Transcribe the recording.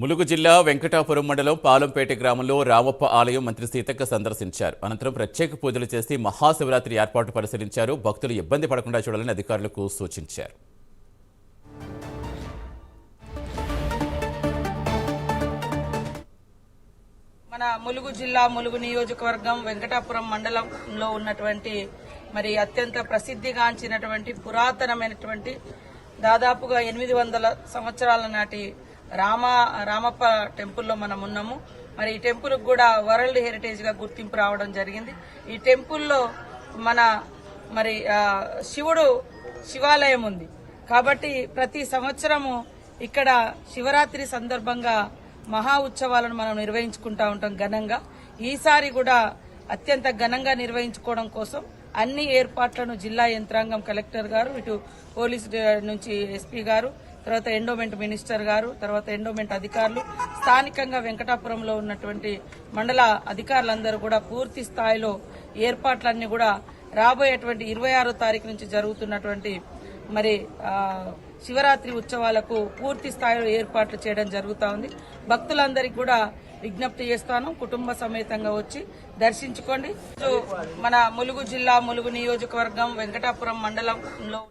ములుగు జిల్లా వెంకటాపురం మండలం పాలంపేట గ్రామంలో రామప్ప ఆలయం మంత్రి సీతక్క సందర్శించారు. అనంతరం ప్రత్యేక పూజలు చేసి మహాశివరాత్రి ఏర్పాటు పరిశీలించారు. భక్తులు ఇబ్బంది పడకుండా చూడాలని అధికారులకు సూచించారు. మన ములుగు జిల్లా ములుగు నియోజకవర్గం వెంకటాపురం మండలంలో ఉన్నటువంటి అత్యంత ప్రసిద్ధిగాంచినటువంటి పురాతనమైనటువంటి దాదాపుగా 800 సంవత్సరాల నాటి రామప్ప టెంపుల్లో మనం ఉన్నాము. ఈ టెంపుల్ కూడా వరల్డ్ హెరిటేజ్ గా గుర్తింపు రావడం జరిగింది. ఈ టెంపుల్లో శివుడు శివాలయం ఉంది కాబట్టి ప్రతి సంవత్సరము ఇక్కడ శివరాత్రి సందర్భంగా మహా ఉత్సవాలను మనం నిర్వహించుకుంటా ఉంటాం ఘనంగా. ఈసారి కూడా అత్యంత ఘనంగా నిర్వహించుకోవడం కోసం అన్ని ఏర్పాట్లను జిల్లా యంత్రాంగం కలెక్టర్ గారు, ఇటు పోలీస్ నుంచి ఎస్పీ గారు, తర్వాత ఎండోమెంట్ మినిస్టర్ గారు, తర్వాత ఎండోమెంట్ అధికారులు, స్థానికంగా వెంకటాపురంలో ఉన్నటువంటి మండల అధికారులందరూ కూడా పూర్తి స్థాయిలో ఏర్పాట్లన్నీ కూడా రాబోయేటువంటి 26వ తారీఖు నుంచి జరుగుతున్నటువంటి శివరాత్రి ఉత్సవాలకు పూర్తి స్థాయిలో ఏర్పాట్లు చేయడం జరుగుతూ ఉంది. భక్తులందరికీ కూడా విజ్ఞప్తి చేస్తాను, కుటుంబ సమేతంగా వచ్చి దర్శించుకోండి. మన ములుగు జిల్లా ములుగు నియోజకవర్గం వెంకటాపురం మండలంలో